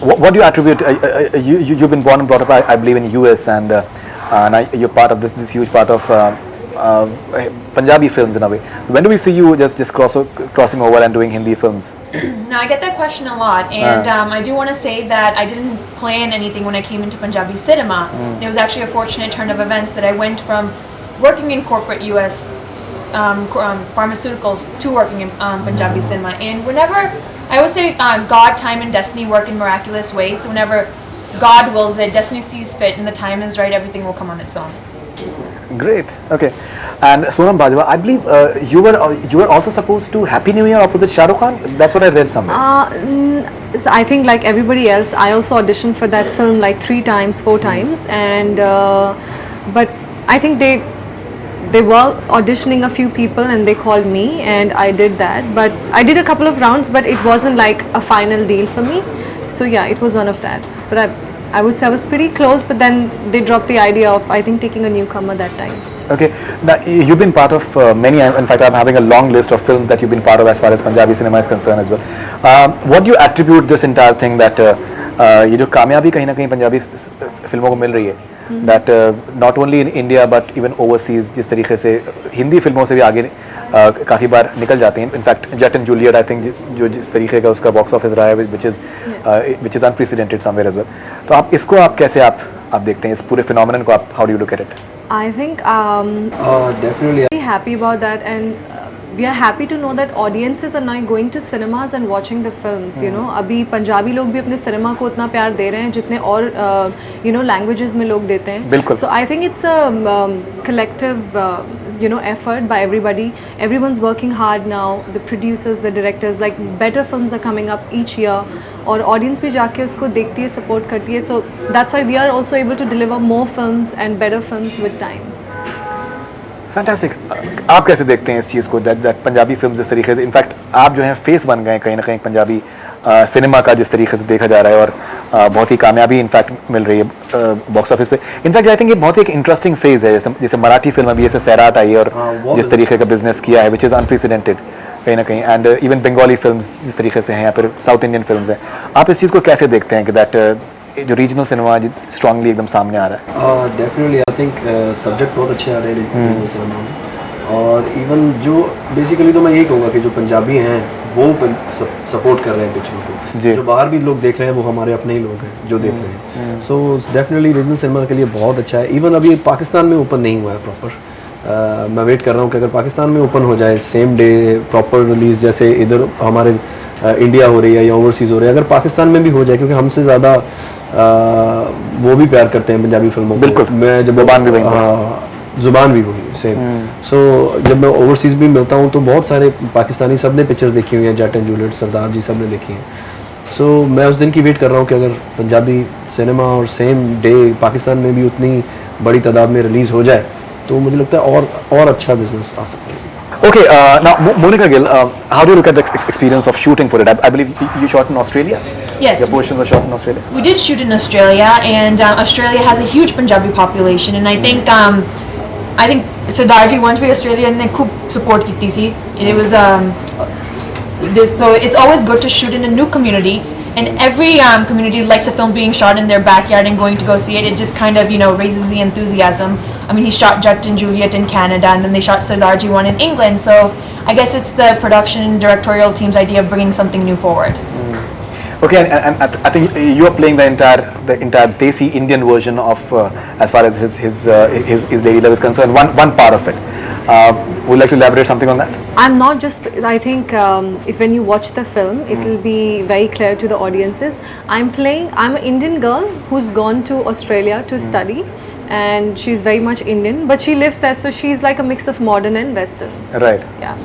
what do you attribute? You've been born and brought up, I believe, in US, and now you're part of this huge part of Punjabi films in a way. When do we see you just crossing over and doing Hindi films? Now, I get that question a lot, and I do want to say that I didn't plan anything when I came into Punjabi cinema. It was actually a fortunate turn of events that I went from working in corporate US pharmaceuticals to working in Punjabi cinema. And whenever, I always say God, time, and destiny work in miraculous ways. So whenever God wills it, destiny sees fit, and the time is right, everything will come on its own. Great. Okay. And Sonam Bajwa, I believe you were also supposed to Happy New Year opposite Shah Rukh Khan. That's what I read somewhere. I think like everybody else, I also auditioned for that film like 3 times, 4 times, and but I think they were auditioning a few people and they called me and I did that. But I did a couple of rounds, but it wasn't like a final deal for me. So yeah, it was one of that. But I would say I was pretty close, but then they dropped the idea of, I think, taking a newcomer that time. Okay, now you've been part of many, in fact I'm having a long list of films that you've been part of as far as Punjabi cinema is concerned as well. What do you attribute this entire thing that ये जो कामयाबी कहीं ना कहीं पंजाबी फिल्मों को मिल रही है, that not only in India but even overseas, जिस तरीके से हिंदी फिल्मों से भी आगे काफ़ी बार निकल जाते हैं. In fact jet and Juliet I think जो जिस तरीके का उसका बॉक्स ऑफिस रहा है which is unprecedented somewhere as well. तो आप इसको कैसे आप देखते हैं इस पूरे फिनोमेनन को, आप how do you look at it? I think definitely very happy about that, and we are happy to know that audiences are now going to cinemas and watching the films. You know, अभी पंजाबी लोग भी अपने cinema को उतना प्यार दे रहे हैं जितने और languages में लोग देते हैं. बिल्कुल. So I think it's a collective effort by everybody. Everyone's working hard now. The producers, the directors, like better films are coming up each year. और audience भी जाके उसको देखती है, support करती है. So that's why we are also able to deliver more films and better films with time. Fantastic. आप कैसे देखते हैं इस चीज़ को, दैट पंजाबी फिल्म्स इस तरीके से, इनफैक्ट आप जो हैं फेस बन गए कहीं ना कहीं पंजाबी सिनेमा का, जिस तरीके से देखा जा रहा है, और बहुत ही कामयाबी इनफैक्ट मिल रही है बॉक्स ऑफिस पे. इनफैक्ट आई थिंक ये बहुत ही एक इंटरेस्टिंग फेज है, जैसे मराठी फिल्म अभी जैसे सैराट आई है और जिस तरीके का बिजनेस किया है, विच इज़ अनप्रेसिडेंटेड कहीं ना कहीं, एंड इवन बंगाली फिल्म्स जिस तरीके से हैं या फिर साउथ इंडियन फिल्म्स हैं. आप इस चीज़ को कैसे देखते हैं कि दैट जो रीजनल सिनेमा स्ट्रांगली एकदम सामने आ रहा है? डेफिनेटली आई थिंक सब्जेक्ट बहुत अच्छे आ रहे हैं रीजनल सिनेमा में, और इवन जो बेसिकली तो मैं यही कहूँगा कि जो पंजाबी हैं वो सपोर्ट कर रहे हैं पिक्चरों को. जो बाहर भी लोग देख रहे हैं वो हमारे अपने ही लोग हैं जो देख रहे हैं. सो डेफिनेटली रीजनल सिनेमा के लिए बहुत अच्छा है. इवन अभी पाकिस्तान में ओपन नहीं हुआ है प्रॉपर. मैं वेट कर रहा हूँ कि अगर पाकिस्तान में ओपन हो जाए सेम डे प्रॉपर रिलीज, जैसे इधर हमारे इंडिया हो रही है या ओवरसीज़ हो रही है, अगर पाकिस्तान में भी हो जाए, क्योंकि हमसे ज़्यादा वो भी प्यार करते हैं पंजाबी फिल्मों को. बिल्कुल. मैं जब ज़ुबान भी वही सेम. सो जब मैं ओवरसीज़ भी मिलता हूँ तो बहुत सारे पाकिस्तानी सब ने पिक्चर्स देखी हुई हैं, जेट एंड जूलियट, सरदार जी सब ने देखी हैं. सो मैं उस दिन की वेट कर रहा हूँ कि अगर पंजाबी सिनेमा और सेम डे पाकिस्तान में भी उतनी बड़ी तादाद में रिलीज़ हो जाए तो मुझे लगता है और अच्छा बिजनेस आ सकता है. Okay, now Monica Gill, how do you look at the experience of shooting for it? I believe you shot in Australia? Yes. Your portion was shot in Australia? We did shoot in Australia, and Australia has a huge Punjabi population, and I think Sardar ji went to Australia and they खूब support की थी. And it was so it's always good to shoot in a new community, and every community likes a film being shot in their backyard and going to go see it. It just kind of raises the enthusiasm. I mean, he shot Jet and Juliet in Canada, and then they shot Sardarji one in England. So I guess it's the production and directorial team's idea of bringing something new forward. Okay, and I think you are playing the entire Desi Indian version of as far as his Lady Love is concerned. One part of it. Would you like to elaborate something on that? I'm not just. I think if when you watch the film, it will be very clear to the audiences. I'm an Indian girl who's gone to Australia to study, and she's very much Indian, but she lives there, so she's like a mix of modern and Western. Right. Yeah.